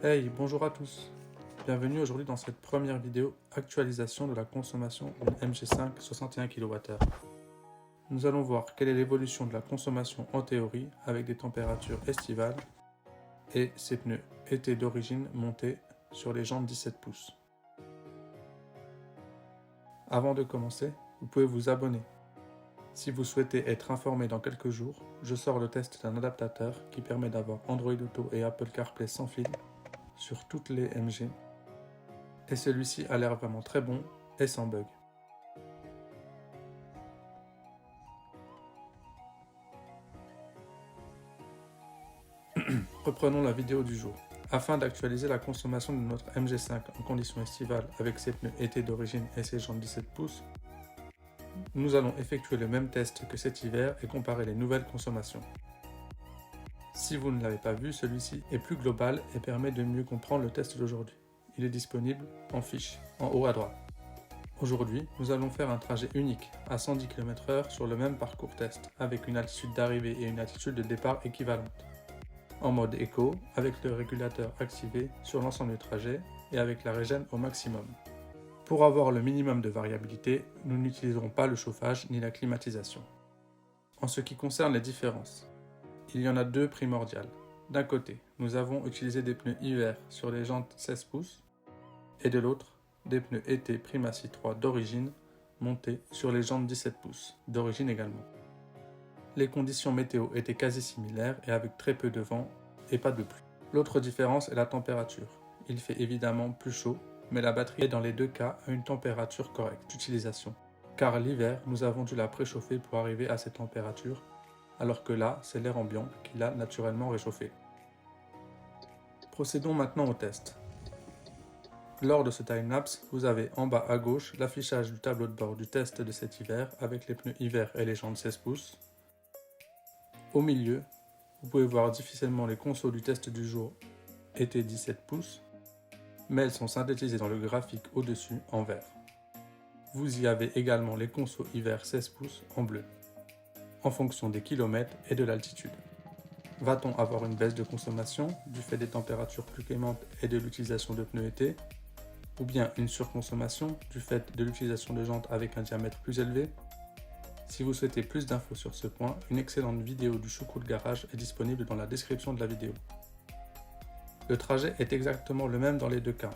Hey, bonjour à tous. Bienvenue aujourd'hui dans cette première vidéo actualisation de la consommation d'une MG5 61 kWh. Nous allons voir quelle est l'évolution de la consommation en théorie avec des températures estivales et ses pneus été d'origine montés sur les jantes 17 pouces. Avant de commencer, vous pouvez vous abonner. Si vous souhaitez être informé dans quelques jours, je sors le test d'un adaptateur qui permet d'avoir Android Auto et Apple CarPlay sans fil sur toutes les MG. Et celui-ci a l'air vraiment très bon et sans bug. Reprenons la vidéo du jour. Afin d'actualiser la consommation de notre MG5 en conditions estivales avec ses pneus été d'origine et ses jantes 17 pouces, nous allons effectuer le même test que cet hiver et comparer les nouvelles consommations. Si vous ne l'avez pas vu, celui-ci est plus global et permet de mieux comprendre le test d'aujourd'hui. Il est disponible en fiche, en haut à droite. Aujourd'hui, nous allons faire un trajet unique à 110 km/h sur le même parcours test, avec une altitude d'arrivée et une altitude de départ équivalente. En mode éco, avec le régulateur activé sur l'ensemble du trajet et avec la régène au maximum. Pour avoir le minimum de variabilité, nous n'utiliserons pas le chauffage ni la climatisation. En ce qui concerne les différences, il y en a deux primordiales. D'un côté, nous avons utilisé des pneus hiver sur les jantes 16 pouces et de l'autre, des pneus été Primacy 3 d'origine montés sur les jantes 17 pouces, d'origine également. Les conditions météo étaient quasi similaires et avec très peu de vent et pas de pluie. L'autre différence est la température. Il fait évidemment plus chaud, mais la batterie est dans les deux cas à une température correcte d'utilisation. Car l'hiver, nous avons dû la préchauffer pour arriver à cette température, alors que là, c'est l'air ambiant qui l'a naturellement réchauffé. Procédons maintenant au test. Lors de ce timelapse, vous avez en bas à gauche l'affichage du tableau de bord du test de cet hiver avec les pneus hiver et les jantes 16 pouces. Au milieu, vous pouvez voir difficilement les consos du test du jour été 17 pouces, mais elles sont synthétisées dans le graphique au-dessus en vert. Vous y avez également les consos hiver 16 pouces en bleu, en fonction des kilomètres et de l'altitude. Va-t-on avoir une baisse de consommation du fait des températures plus clémentes et de l'utilisation de pneus été, ou bien une surconsommation du fait de l'utilisation de jantes avec un diamètre plus élevé? Si vous souhaitez plus d'infos sur ce point, une excellente vidéo du Choucroute Garage est disponible dans la description de la vidéo. Le trajet est exactement le même dans les deux cas.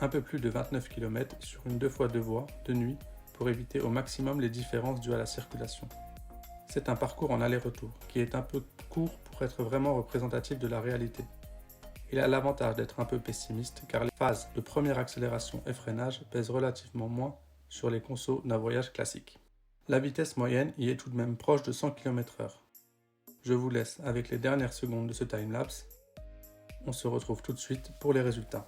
Un peu plus de 29 km sur une 2x2 voies de nuit pour éviter au maximum les différences dues à la circulation. C'est un parcours en aller-retour qui est un peu court pour être vraiment représentatif de la réalité. Il a l'avantage d'être un peu pessimiste car les phases de première accélération et freinage pèsent relativement moins sur les consos d'un voyage classique. La vitesse moyenne y est tout de même proche de 100 km/h. Je vous laisse avec les dernières secondes de ce timelapse. On se retrouve tout de suite pour les résultats.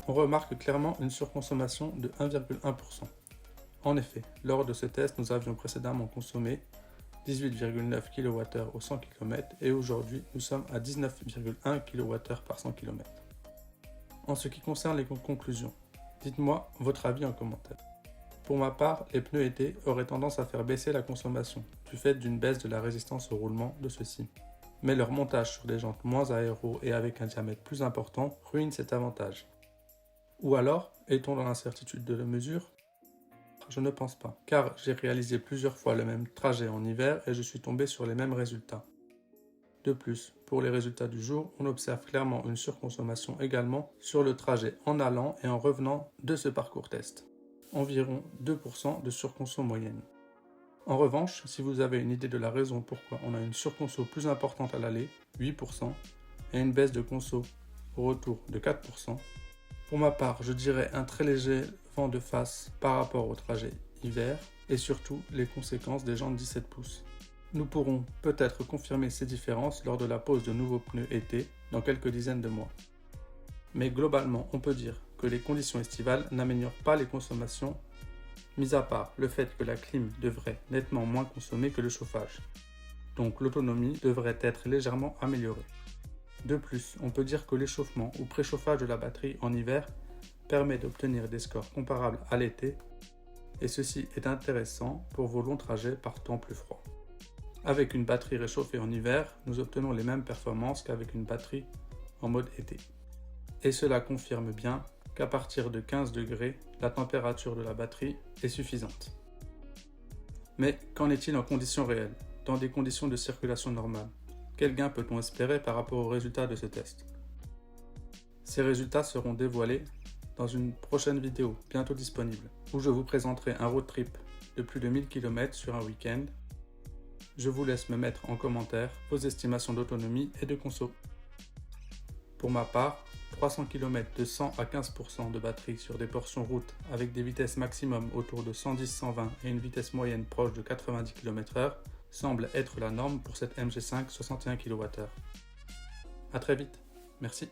On remarque clairement une surconsommation de 1,1%. En effet, lors de ce test, nous avions précédemment consommé 18,9 kWh au 100 km et aujourd'hui nous sommes à 19,1 kWh par 100 km. En ce qui concerne les conclusions, dites-moi votre avis en commentaire. Pour ma part, les pneus été auraient tendance à faire baisser la consommation du fait d'une baisse de la résistance au roulement de ceux-ci. Mais leur montage sur des jantes moins aéro et avec un diamètre plus important ruine cet avantage. Ou alors, est-on dans l'incertitude de la mesure? Je ne pense pas, car j'ai réalisé plusieurs fois le même trajet en hiver et je suis tombé sur les mêmes résultats. De plus, pour les résultats du jour, on observe clairement une surconsommation également sur le trajet en allant et en revenant de ce parcours test. Environ 2% de surconso moyenne. En revanche, si vous avez une idée de la raison pourquoi on a une surconso plus importante à l'aller, 8%, et une baisse de conso au retour de 4%, pour ma part, je dirais un très léger vent de face par rapport au trajet hiver et surtout les conséquences des jantes 17 pouces. Nous pourrons peut-être confirmer ces différences lors de la pose de nouveaux pneus été dans quelques dizaines de mois. Mais globalement, on peut dire que les conditions estivales n'améliorent pas les consommations, mis à part le fait que la clim devrait nettement moins consommer que le chauffage. Donc l'autonomie devrait être légèrement améliorée. De plus, on peut dire que l'échauffement ou préchauffage de la batterie en hiver permet d'obtenir des scores comparables à l'été, et ceci est intéressant pour vos longs trajets par temps plus froid. Avec une batterie réchauffée en hiver, nous obtenons les mêmes performances qu'avec une batterie en mode été. Et cela confirme bien qu'à partir de 15 degrés, la température de la batterie est suffisante. Mais qu'en est-il en conditions réelles, dans des conditions de circulation normale? Quel gain peut-on espérer par rapport aux résultats de ce test? Ces résultats seront dévoilés dans une prochaine vidéo bientôt disponible, où je vous présenterai un road trip de plus de 1000 km sur un week-end. Je vous laisse me mettre en commentaire vos estimations d'autonomie et de conso. Pour ma part, 300 km de 100 à 15% de batterie sur des portions route avec des vitesses maximum autour de 110-120 et une vitesse moyenne proche de 90 km/h semble être la norme pour cette MG5 61 kWh. A très vite, merci.